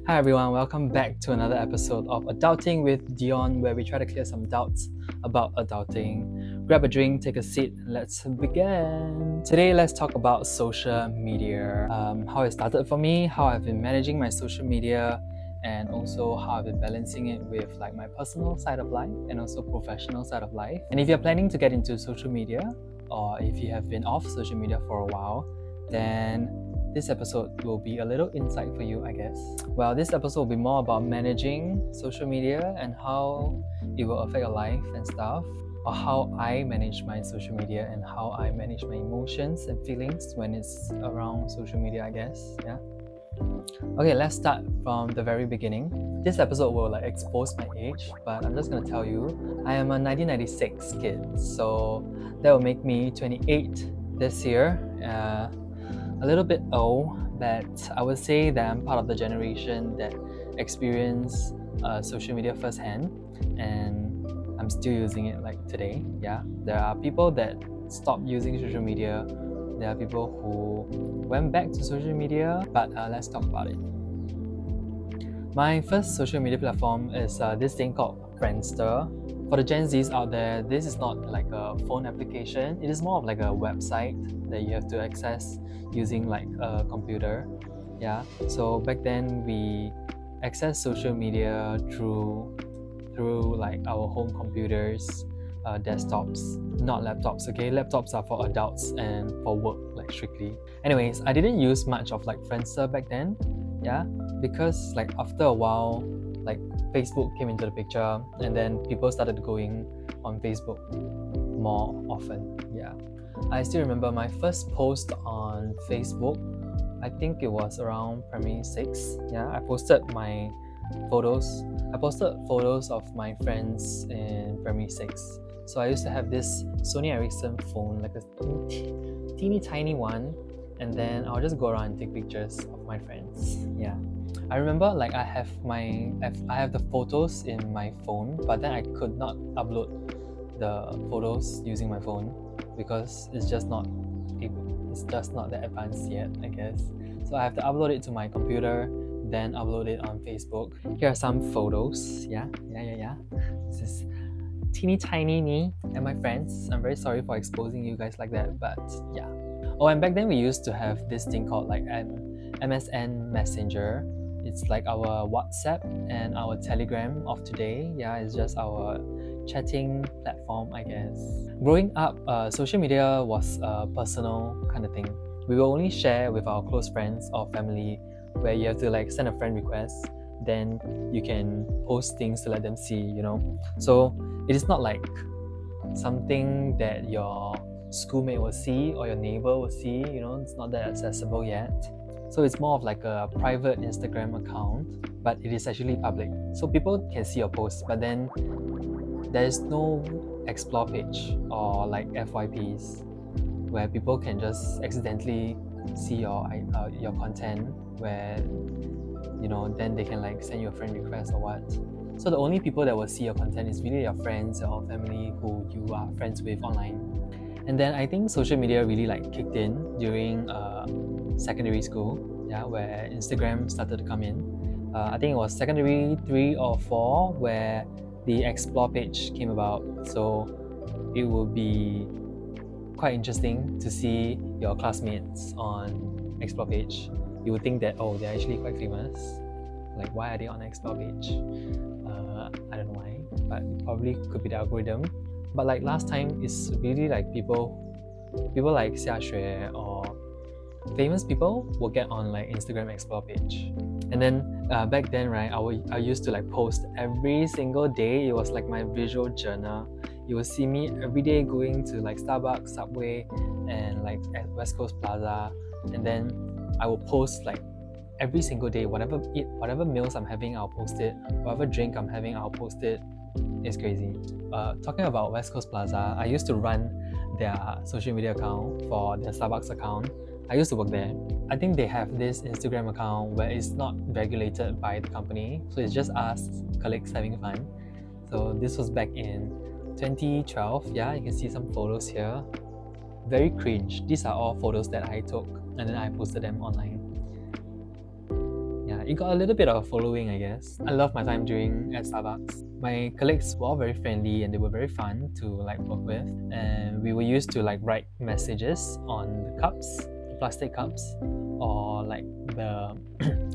Hi everyone, welcome back to another episode of Adulting with Dion, where we try to clear some doubts about adulting. Grab a drink, take a seat, and let's begin. Today, let's talk about social media. How it started for me, how I've been managing my social media, and also how I've been balancing it with like my personal side of life and also professional side of life. And if you're planning to get into social media, or if you have been off social media for a while, then this episode will be a little insight for you, I guess. Well, this episode will be more about managing social media and how it will affect your life and stuff, or how I manage my social media and how I manage my emotions and feelings when it's around social media, I guess. Yeah. Okay, let's start from the very beginning. This episode will expose my age, but I'm just gonna tell you, I am a 1996 kid, so that will make me 28 this year. A little bit old, but I would say that I'm part of the generation that experienced social media firsthand, and I'm still using it like today. Yeah, there are people that stopped using social media. There are people who went back to social media, but let's talk about it. My first social media platform is this thing called Friendster. For the Gen Zs out there, this is not like a phone application. It is more of like a website that you have to access using like a computer. Yeah. So back then we access social media through like our home computers, desktops, not laptops. Okay, laptops are for adults and for work, like strictly. Anyways, I didn't use much of like Friendster back then. Yeah, because like after a while, like Facebook came into the picture, and then people started going on Facebook more often. Yeah, I still remember my first post on Facebook. I think it was around primary 6. Yeah, I posted photos of my friends in primary 6. So I used to have this Sony Ericsson phone, like a teeny tiny one, and then I'll just go around and take pictures of my friends. Yeah, I remember like I have the photos in my phone, but then I could not upload the photos using my phone because it's just not that advanced yet, I guess. So I have to upload it to my computer, then upload it on Facebook. Here are some photos. Yeah. This is teeny tiny me and my friends. I'm very sorry for exposing you guys like that, but yeah. Oh, and back then we used to have this thing called like an MSN Messenger. It's like our WhatsApp and our Telegram of today. Yeah, it's just our chatting platform, I guess. Growing up, social media was a personal kind of thing. We will only share with our close friends or family, where you have to like send a friend request, then you can post things to let them see, you know. So it is not like something that your schoolmate will see or your neighbor will see, you know. It's not that accessible yet. So it's more of like a private Instagram account, but it is actually public. So people can see your posts, but then there is no explore page or like FYPs where people can just accidentally see your content, where, you know, then they can like send you a friend request or what. So the only people that will see your content is really your friends or family who you are friends with online. And then I think social media really like kicked in during secondary school, yeah, where Instagram started to come in. I think it was secondary 3 or 4 where the explore page came about. So it would be quite interesting to see your classmates on explore page. You would think that, oh, they're actually quite famous. Like, why are they on explore page? I don't know why, but it probably could be the algorithm. But like last time, it's really like people like Xia Xue or famous people will get on like Instagram explore page. And then back then, right, I used to like post every single day. It was like my visual journal. You will see me every day going to like Starbucks, Subway, and like at West Coast Plaza. And then I will post like every single day, whatever meals I'm having, I'll post it. Whatever drink I'm having, I'll post it. It's crazy. Talking about West Coast Plaza, I used to run their social media account for their Starbucks account. I used to work there. I think they have this Instagram account where it's not regulated by the company, so it's just us colleagues having fun. So this was back in 2012. Yeah, you can see some photos here. Very cringe. These are all photos that I took and then I posted them online. Yeah, it got a little bit of a following, I guess. I love my time at Starbucks. My colleagues were all very friendly and they were very fun to like work with. And we were used to like write messages on the cups, the plastic cups, or like the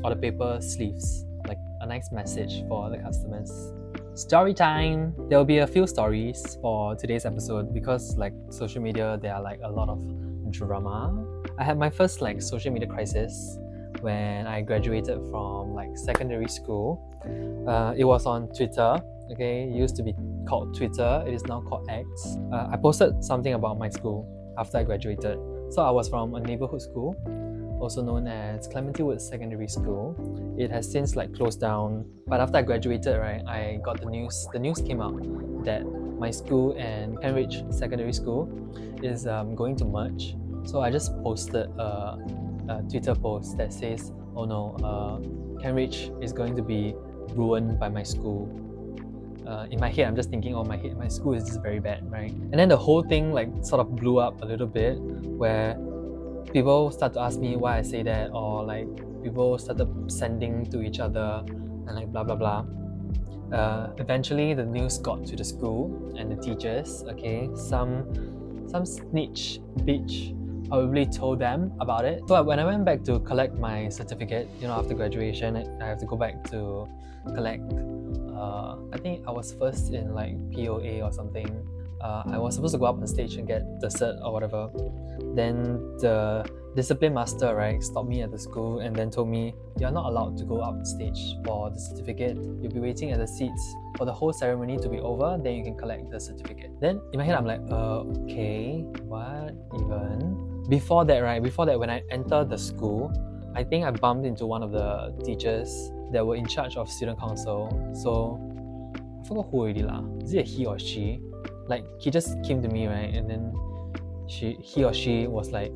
or the paper sleeves, like a nice message for the customers. Story time! There will be a few stories for today's episode because like social media, there are like a lot of drama. I had my first like social media crisis when I graduated from like secondary school. It was on Twitter. Okay, it used to be called Twitter. It is now called X. I posted something about my school after I graduated. So I was from a neighborhood school, also known as Clementi Wood Secondary School. It has since like closed down. But after I graduated, right, I got the news. The news came out that my school and Cambridge Secondary School is going to merge. So I just posted a Twitter post that says, "Oh no, Cambridge is going to be ruined by my school." In my head, I'm just thinking, "Oh, my school is just very bad, right?" And then the whole thing like sort of blew up a little bit, where people start to ask me why I say that, or like people started sending to each other and like blah blah blah. Eventually, the news got to the school and the teachers. Okay, some snitch bitch probably told them about it. So when I went back to collect my certificate, after graduation, I have to go back to collect. I think I was first in like POA or something. I was supposed to go up on stage and get the cert or whatever. Then the discipline master, right, stopped me at the school and then told me, "You're not allowed to go up on stage for the certificate. You'll be waiting at the seats for the whole ceremony to be over, then you can collect the certificate." Then in my head, I'm like, okay, what even? Before that, when I entered the school, I think I bumped into one of the teachers that were in charge of student council. So I forgot who already lah. Is it a he or she? Like he just came to me, right, and then he or she was like,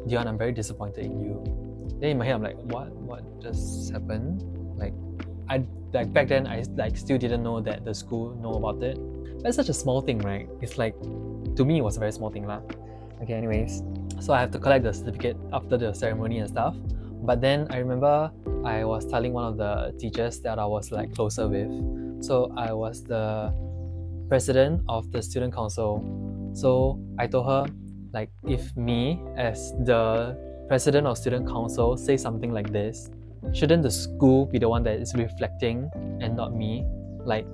"Dion, I'm very disappointed in you." Then in my head, I'm like, what just happened? Like back then, I like still didn't know that the school know about it. That's such a small thing, right? It's like, to me, it was a very small thing lah. Okay, anyways, so I have to collect the certificate after the ceremony and stuff. But then I remember I was telling one of the teachers that I was like closer with. So I was the president of the student council. So I told her, like, if me as the president of student council say something like this, shouldn't the school be the one that is reflecting and not me? Like,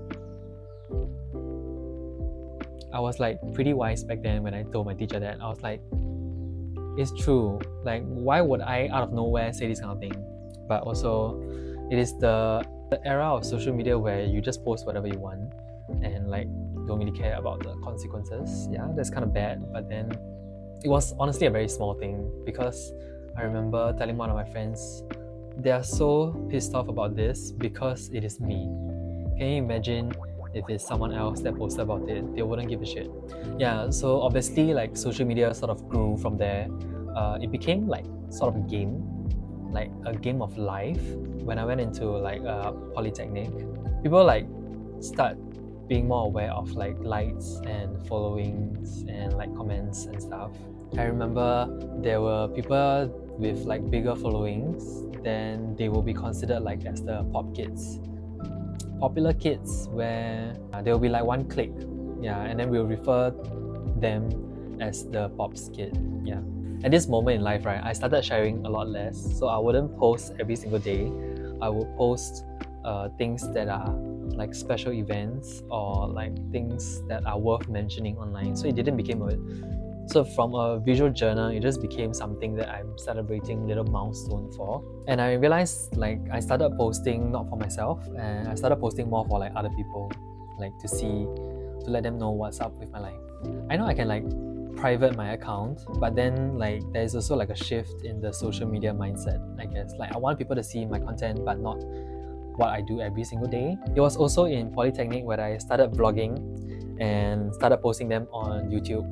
I was like pretty wise back then when I told my teacher that. I was like, it's true. Like, why would I out of nowhere say this kind of thing? But also, it is the era of social media where you just post whatever you want and like don't really care about the consequences. Yeah, that's kind of bad. But then it was honestly a very small thing, because I remember telling one of my friends, they are so pissed off about this because it is me. Can you imagine if it's someone else that posted about it? They wouldn't give a shit. Yeah, so obviously like social media sort of grew from there. It became like sort of a game, like a game of life. When I went into like polytechnic, people like start being more aware of like likes and followings and like comments and stuff. I remember there were people with like bigger followings, then they will be considered like as the pop kids, popular kids, where there will be like one clique, yeah, and then we'll refer them as the pops kid. Yeah, at this moment in life, right, I started sharing a lot less, so I wouldn't post every single day. I would post things that are like special events or like things that are worth mentioning online. So it didn't become so from a visual journal, it just became something that I'm celebrating little milestone for. And I realized like I started posting not for myself, and I started posting more for like other people, like to let them know what's up with my life. I know I can like private my account, but then like there's also like a shift in the social media mindset, I guess. Like I want people to see my content, but not what I do every single day. It was also in Polytechnic where I started vlogging and started posting them on YouTube.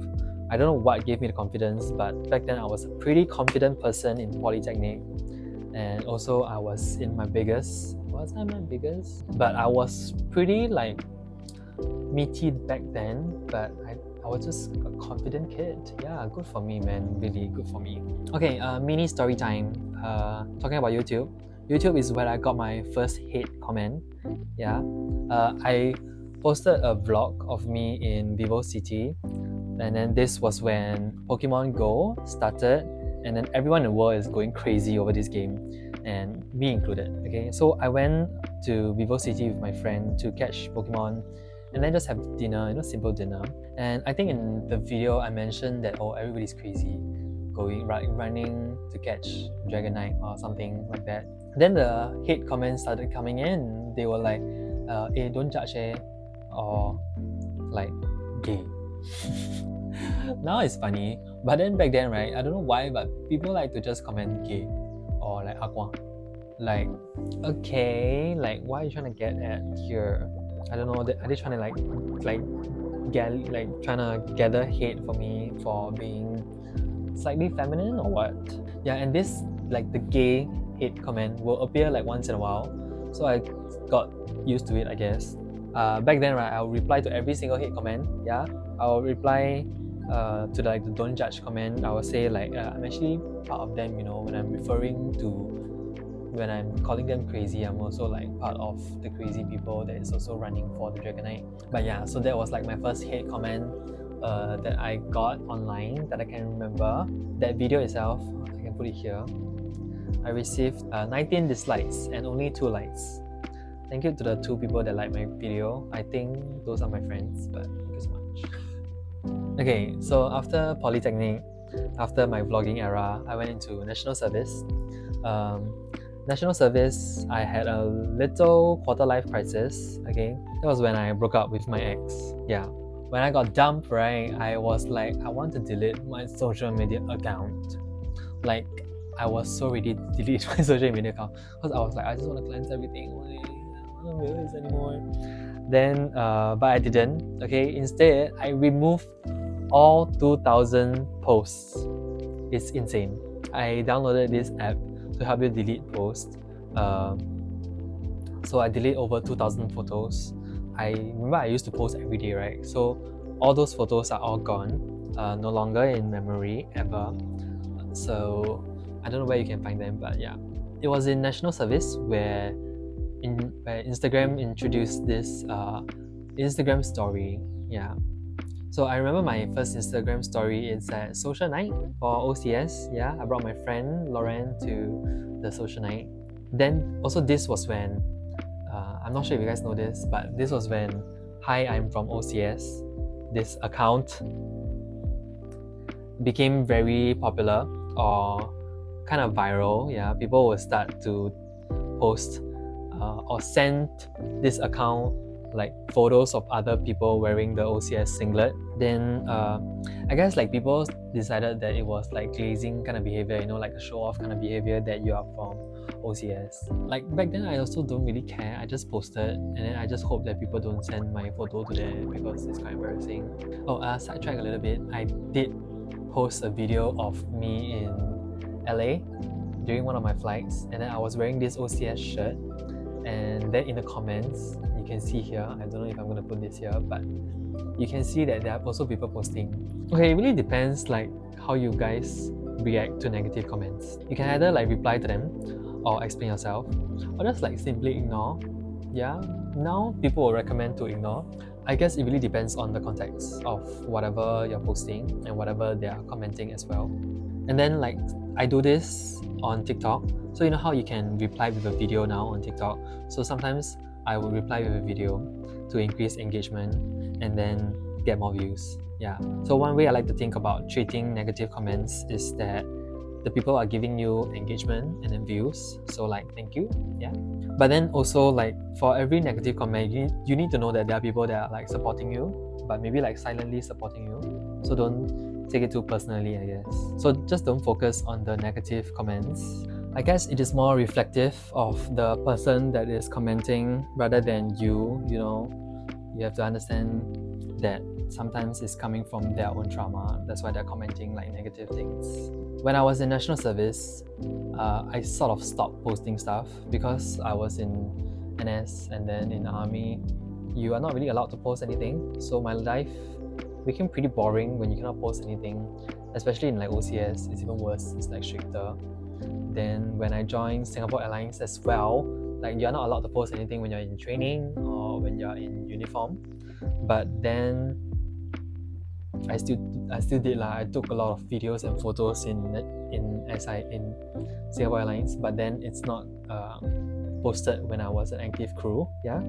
I don't know what gave me the confidence, but back then I was a pretty confident person in Polytechnic. And also I was in my biggest, was I my biggest? But I was pretty like meaty back then, but I was just a confident kid. Yeah, good for me, man. Really good for me. Okay, mini story time. Talking about YouTube. YouTube is where I got my first hate comment. Yeah, I posted a vlog of me in Vivo City, and then this was when Pokemon Go started, and then everyone in the world is going crazy over this game, and me included. Okay, so I went to Vivo City with my friend to catch Pokemon, and then just have dinner, simple dinner. And I think in the video I mentioned that everybody's crazy, running to catch Dragonite or something like that. Then the hate comments started coming in. They were like, don't judge or like gay. Now it's funny, but then back then, right, I don't know why, but people like to just comment gay or like aqua. Like, okay, like why are you trying to get at here? I don't know, are they trying to trying to gather hate for me for being slightly feminine or what? Yeah, and this, like, the gay hate comment will appear like once in a while, so I got used to it, I guess. Back then, right, I'll reply to every single hate comment. Yeah, I'll reply to the don't judge comment. I will say like, I'm actually part of them, when I'm calling them crazy, I'm also like part of the crazy people that is also running for the Dragonite. But yeah, so that was like my first hate comment that I got online that I can remember. That video itself, I can put it here. I received 19 dislikes and only 2 likes. Thank you to the 2 people that liked my video. I think those are my friends, but thank you so much. Okay, so after Polytechnic, after my vlogging era, I went into National Service. National Service, I had a little quarter-life crisis. Okay, that was when I broke up with my ex. Yeah, when I got dumped, right, I was like, I want to delete my social media account. Like, I was so ready to delete my social media account because I was like, I just want to cleanse everything. I don't want to do this anymore. Then, but I didn't. Okay, instead, I removed all 2,000 posts. It's insane. I downloaded this app to help you delete posts. So I delete over 2,000 photos. I remember I used to post every day, right? So all those photos are all gone, no longer in memory ever. So I don't know where you can find them, but yeah, it was in National Service where Instagram introduced this Instagram story. Yeah. So I remember my first Instagram story is at social night for OCS. Yeah, I brought my friend Lauren to the social night. Then also this was when, I'm not sure if you guys know this, but this was when Hi, I'm from OCS, this account became very popular or kind of viral. Yeah, people will start to post or send this account like photos of other people wearing the OCS singlet. Then I guess like people decided that it was like glazing kind of behavior, like a show off kind of behavior that you are from OCS. Like back then I also don't really care, I just posted and then I just hope that people don't send my photo to them because it's quite embarrassing. Sidetrack a little bit, I did post a video of me in LA during one of my flights, and then I was wearing this OCS shirt, and then in the comments you can see here, I don't know if I'm going to put this here, but you can see that there are also people posting. Okay, it really depends like how you guys react to negative comments. You can either like reply to them or explain yourself, or just like simply ignore. Yeah, now people will recommend to ignore. I guess it really depends on the context of whatever you're posting and whatever they are commenting as well. And then like I do this on TikTok, so you know how you can reply with a video now on TikTok. So sometimes I will reply with a video to increase engagement and then get more views. Yeah. So one way I like to think about treating negative comments is that the people are giving you engagement and then views. So like, thank you. Yeah. But then also like for every negative comment, you need to know that there are people that are like supporting you, but maybe like silently supporting you. So don't take it too personally, I guess. So just don't focus on the negative comments. I guess it is more reflective of the person that is commenting rather than you. You have to understand that sometimes it's coming from their own trauma. That's why they're commenting like negative things. When I was in National Service, I sort of stopped posting stuff because I was in NS and then in Army. You are not really allowed to post anything. So my life became pretty boring when you cannot post anything, especially in like OCS. It's even worse, it's like stricter. then when I joined Singapore Airlines as well, like you're not allowed to post anything when you're in training or when you're in uniform. But then I still did lah. I took a lot of videos and photos in Singapore Airlines, but then it's not posted when I was an active crew. Yeah,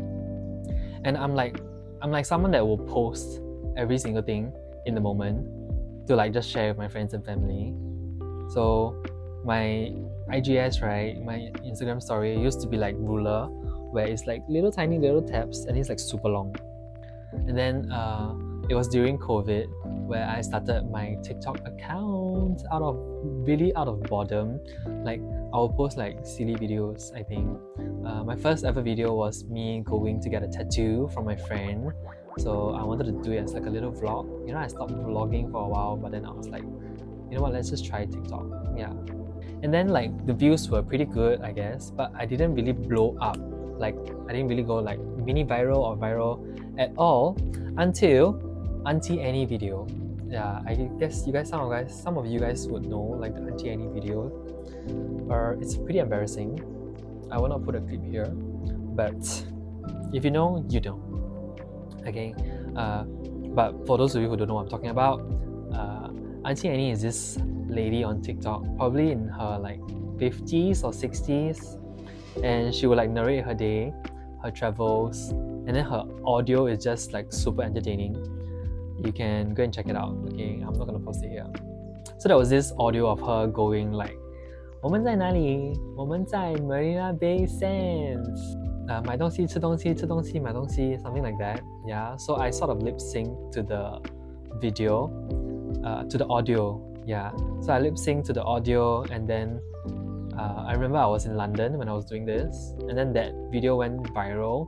and I'm like someone that will post every single thing in the moment to like just share with my friends and family. So my IGS, right, my Instagram story used to be like ruler, where it's like tiny little tabs and it's like super long. And then it was during COVID where I started my TikTok account out of boredom. Like I will post like silly videos. I think my first ever video was me going to get a tattoo from my friend. So I wanted to do it as like a little vlog. I stopped vlogging for a while, but then I was like, you know what, let's just try TikTok. Yeah. And then like the views were pretty good, I guess, but I didn't really blow up. Like I didn't really go like mini viral or viral at all until Auntie Annie video. Yeah, I guess some of you guys would know like the Auntie Annie video. It's pretty embarrassing. I will not put a clip here, but if you know, you know. Okay, but for those of you who don't know what I'm talking about, Auntie Annie is this lady on TikTok, probably in her like 50s or 60s, and she will like narrate her day, her travels, and then her audio is just like super entertaining. You can go and check it out. Okay, I'm not gonna post it here. So there was this audio of her going like, 我们在哪里？我们在 Marina Bay Sands. 买东西吃东西吃东西买东西 something like that. Yeah, so I sort of lip sync to the video, to the audio. Yeah, so I lip sync to the audio, and then I remember I was in London when I was doing this, and then that video went viral,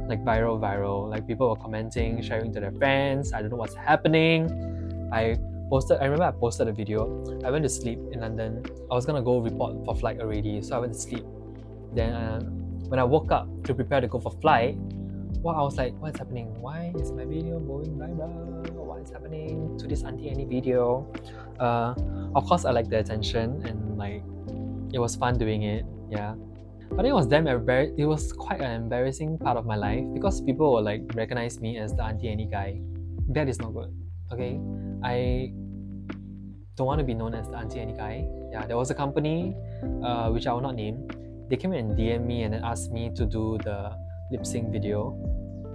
like viral. Like people were commenting, sharing to their friends. I don't know what's happening. I remember I posted a video. I went to sleep in London. I was gonna go report for flight already, so I went to sleep. Then when I woke up to prepare to go for flight, I was like, what's happening? Why is my video going viral? What is happening to this Auntie Annie video? Of course I liked the attention and like it was fun doing it, yeah. But it was quite an embarrassing part of my life because people will like recognize me as the Auntie Annie guy. That is not good. Okay, I don't want to be known as the Auntie Annie guy. Yeah, there was a company, which I will not name. They came and DM me and then asked me to do the lip sync video,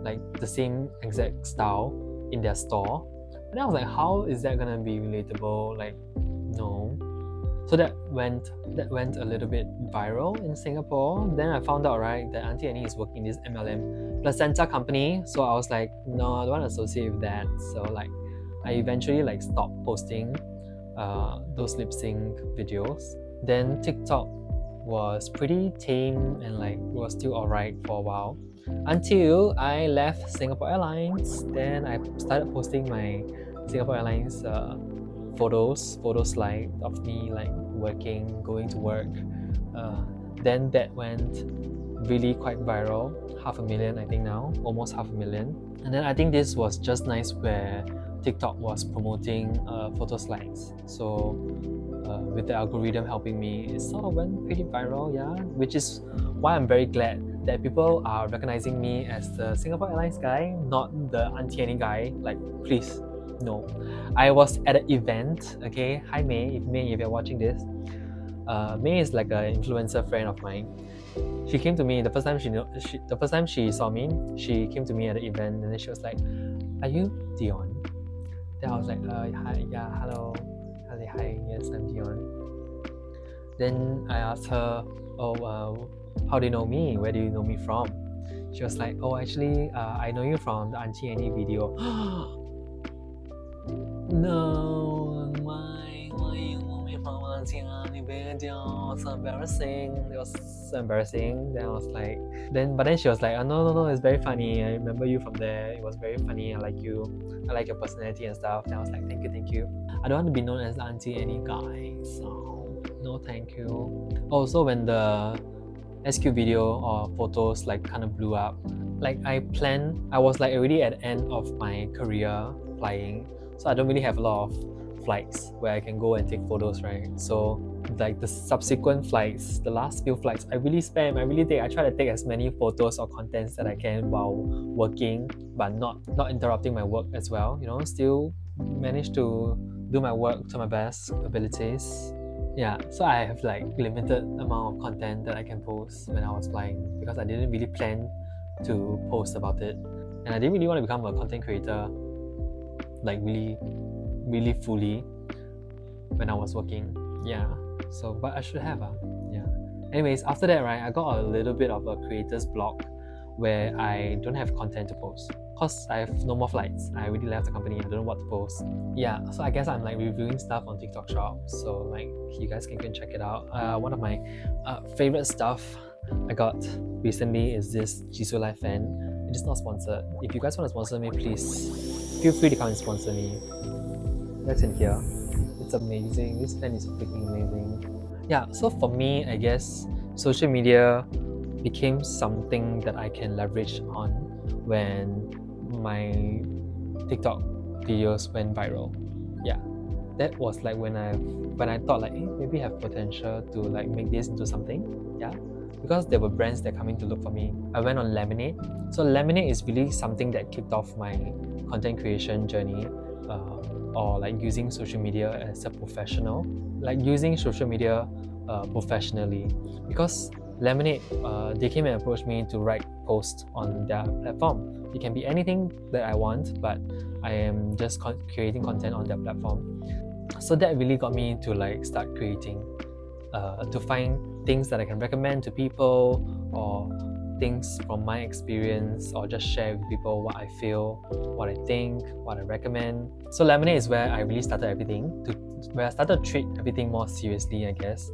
like the same exact style in their store. And I was like, how is that gonna be relatable? Like, no. So that went a little bit viral in Singapore. Then I found out, right, that Auntie Annie is working in this MLM placenta company. So I was like, no, I don't want to associate with that. So like, I eventually like stopped posting those lip sync videos. Then TikTok was pretty tame and like was still alright for a while until I left Singapore Airlines. Then I started posting my Singapore Airlines photo slide of me like working, going to work. Then that went really quite viral, 500,000 I think now, almost 500,000. And then I think this was just nice where TikTok was promoting photo slides. So with the algorithm helping me, it sort of went pretty viral, yeah. Which is why I'm very glad that people are recognizing me as the Singapore Airlines guy, not the Auntie Annie guy. Like, please, no. I was at an event, okay? Hi May, if you're watching this. May is like an influencer friend of mine. She came to me the first time she saw me. She came to me at the event and then she was like, "Are you Dion?" Then I was like, "Hi, yeah, hello." I was like, "Hi, yes, I'm Dion." Then I asked her, "Oh, how do you know me? Where do you know me from?" She was like, "Oh, actually, I know you from the Auntie Annie video." No, why you know me from Auntie Annie video? So embarrassing. It was so embarrassing. Then I was like, but then she was like, "Oh, no, it's very funny. I remember you from there. It was very funny. I like you. I like your personality and stuff." Then I was like, thank you. I don't want to be known as the Auntie Annie guy, so no thank you. Also, when the SQ video or photos like kind of blew up, like I was like already at the end of my career flying, so I don't really have a lot of flights where I can go and take photos, right? So like the subsequent flights, the last few flights, I try to take as many photos or contents that I can while working, but not interrupting my work as well. Still manage to do my work to my best abilities. Yeah, so I have like limited amount of content that I can post when I was flying, because I didn't really plan to post about it, and I didn't really want to become a content creator like really fully when I was working. Yeah, so but I should have. Yeah. Anyways, after that, right, I got a little bit of a creator's block where I don't have content to post because I have no more flights. I already left the company. I don't know what to post. Yeah, so I guess I'm like reviewing stuff on TikTok Shop. So like you guys can go and check it out. One of my favorite stuff I got recently is this Jisoo Life fan. It is not sponsored. If you guys want to sponsor me, please feel free to come and sponsor me. That's in here. It's amazing. This pen is freaking amazing. Yeah, so for me, I guess social media became something that I can leverage on when my TikTok videos went viral. Yeah, that was like when I thought like, hey, maybe I have potential to like make this into something. Yeah, because there were brands that coming to look for me. I went on Lemonade. So Lemonade is really something that kicked off my content creation journey. Or like using social media as a professional, like using social media professionally, because Lemonade, they came and approached me to write posts on their platform. It can be anything that I want, but I am just creating content on their platform. So that really got me to like start creating, to find things that I can recommend to people, or things from my experience, or just share with people what I feel, what I think, what I recommend. So Lemonade is where I really started everything, where I started to treat everything more seriously, I guess.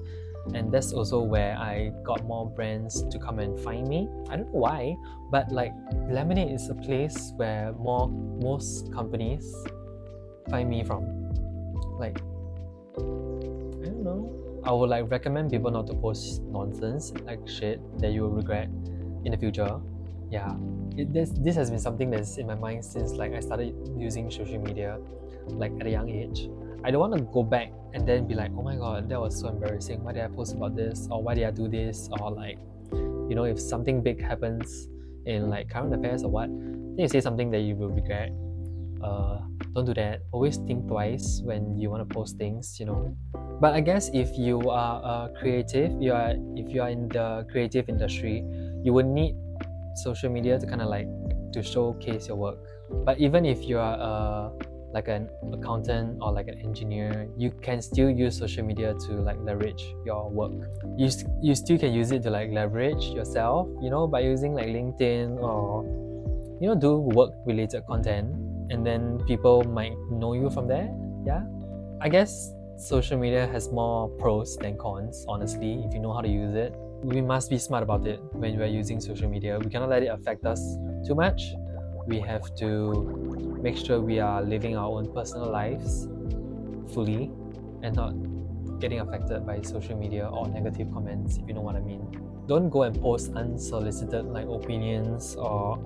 And that's also where I got more brands to come and find me. I don't know why, but like Lemonade is a place where most companies find me from. Like, I don't know. I would like recommend people not to post nonsense, like shit that you will regret in the future. Yeah, this has been something that's in my mind since like I started using social media like at a young age. I don't want to go back and then be like, oh my god, that was so embarrassing, why did I post about this, or why did I do this, or like, if something big happens in like current affairs or what, then you say something that you will regret. Don't do that. Always think twice when you want to post things, But I guess if you are creative, if you are in the creative industry, you would need social media to kind of like to showcase your work. But even if you are like an accountant or like an engineer, you can still use social media to like leverage your work. You still can use it to like leverage yourself, by using like LinkedIn, or do work related content, and then people might know you from there. Yeah, I guess social media has more pros than cons, honestly, if you know how to use it. We must be smart about it when we're using social media. We cannot let it affect us too much. We have to make sure we are living our own personal lives fully and not getting affected by social media or negative comments, if you know what I mean. Don't go and post unsolicited like opinions or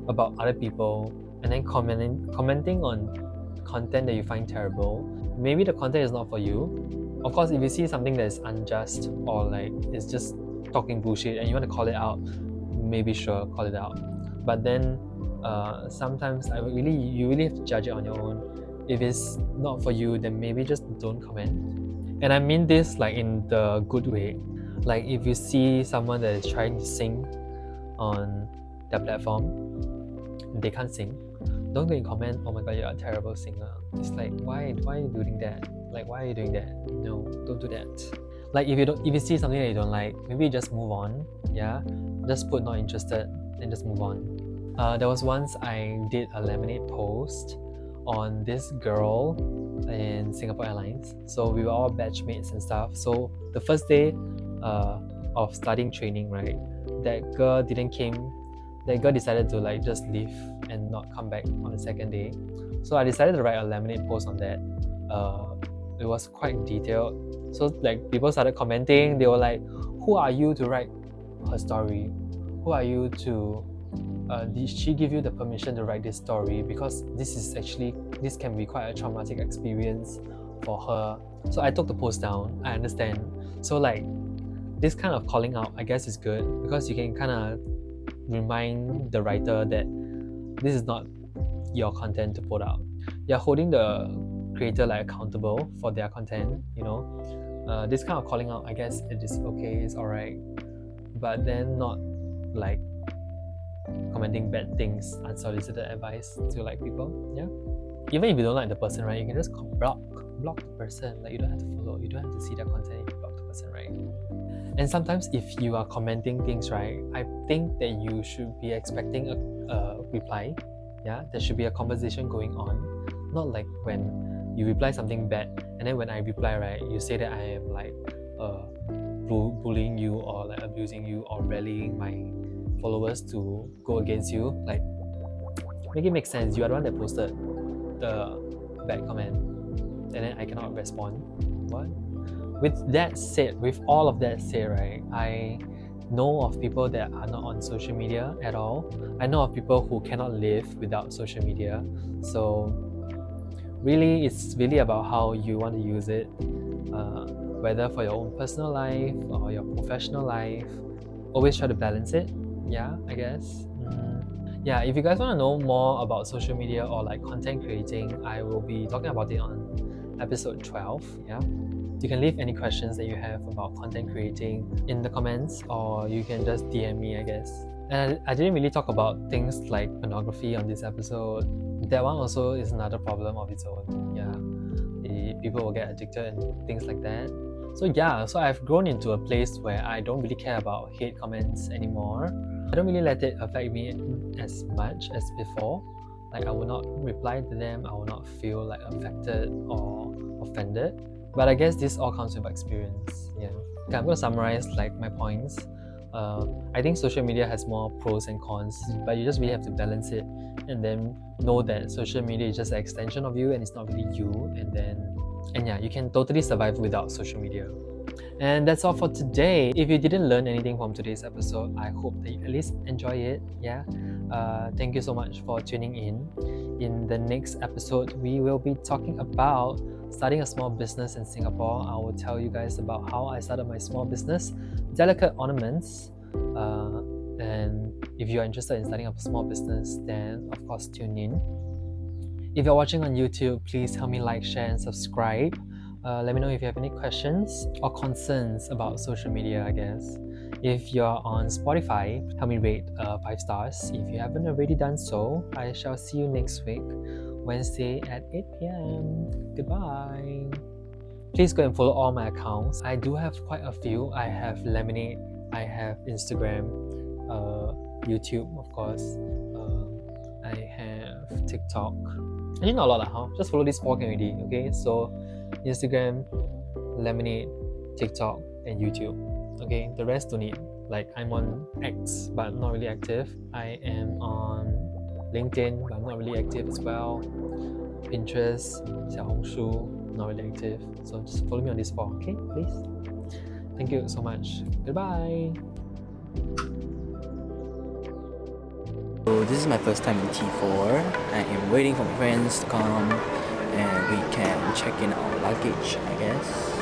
about other people, and then commenting on content that you find terrible. Maybe the content is not for you. Of course, if you see something that is unjust or like it's just talking bullshit and you want to call it out, maybe sure, call it out. But then sometimes you really have to judge it on your own. If it's not for you, then maybe just don't comment. And I mean this like in the good way. Like if you see someone that is trying to sing on their platform, they can't sing, don't go and comment, oh my god, you're a terrible singer. It's like, why are you doing that? Like, why are you doing that? No, don't do that. Like if you see something that you don't like, maybe just move on. Yeah, just put not interested and just move on. There was once I did a Lemonade post on this girl in Singapore Airlines. So we were all batchmates and stuff. So the first day of starting training, right, that girl decided to like just leave and not come back on the second day. So I decided to write a Lemonade post on that. It was quite detailed. So like people started commenting. They were like, who are you to write her story? Who are you to did she give you the permission to write this story? Because this can be quite a traumatic experience for her. So I took the post down. I understand. So like this kind of calling out, I guess, is good because you can kind of remind the writer that this is not your content to put out. You're holding the creator like accountable for their content, you know. This kind of calling out, I guess it is okay, it's alright, but then not like commenting bad things, unsolicited advice to like people. Yeah, even if you don't like the person, right, you can just block the person. Like you don't have to follow, you don't have to see their content if you block the person, right? And sometimes if you are commenting things, right, I think that you should be expecting a reply. Yeah, there should be a conversation going on, not like when you reply something bad and then when I reply, right, you say that I am like bullying you or like abusing you or rallying my followers to go against you. Like, make it make sense. You are the one that posted the bad comment and then I cannot respond. What? With that said, with all of that said, right, I know of people that are not on social media at all. I know of people who cannot live without social media. So really, it's really about how you want to use it, whether for your own personal life or your professional life. Always try to balance it. Yeah, I guess. Yeah, if you guys want to know more about social media or like content creating, I will be talking about it on episode 12. Yeah, you can leave any questions that you have about content creating in the comments, or you can just DM me, I guess. And I didn't really talk about things like pornography on this episode. That one also is another problem of its own. Yeah, people will get addicted and things like that. So yeah, so I've grown into a place where I don't really care about hate comments anymore. I don't really let it affect me as much as before. Like I will not reply to them, I will not feel like affected or offended. But I guess this all comes with experience. Yeah. Okay, I'm going to summarize like my points. I think social media has more pros and cons, but you just really have to balance it and then know that social media is just an extension of you and it's not really you. And yeah, you can totally survive without social media. And that's all for today. If you didn't learn anything from today's episode, I hope that you at least enjoy it. Yeah. Thank you so much for tuning in. In the next episode, we will be talking about starting a small business in Singapore. I will tell you guys about how I started my small business, Delicate Ornaments. And if you are interested in starting a small business, then of course tune in. If you're watching on YouTube, please help me like, share, and subscribe. Let me know if you have any questions or concerns about social media, I guess. If you're on Spotify, help me rate 5 stars. If you haven't already done so, I shall see you next week, Wednesday at 8 p.m. Goodbye. Please go and follow all my accounts. I do have quite a few. I have Lemonade, I have Instagram, YouTube, of course. I have TikTok. Actually, not a lot, huh? Just follow this 4 can already, okay? So, Instagram, Lemonade, TikTok, and YouTube. Okay, the rest don't need. Like, I'm on X, but not really active. I am on LinkedIn, but I'm not really active as well. Pinterest, Xiaohongshu, not really active. So just follow me on these 4, okay? Please. Thank you so much. Goodbye. So this is my first time in T4. I am waiting for my friends to come and we can check in our luggage, I guess.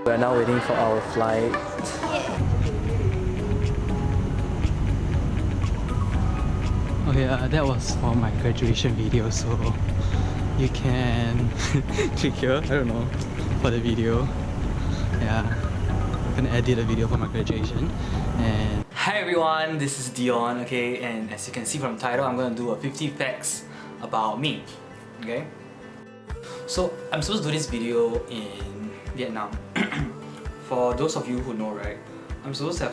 We are now waiting for our flight. Okay, that was for my graduation video, so you can click here, I don't know, for the video. Yeah, I'm gonna edit a video for my graduation. And hi everyone, this is Dion, okay, and as you can see from the title, I'm gonna do a 50 facts about me, okay? So I'm supposed to do this video in Vietnam. For those of you who know, right, I'm supposed to have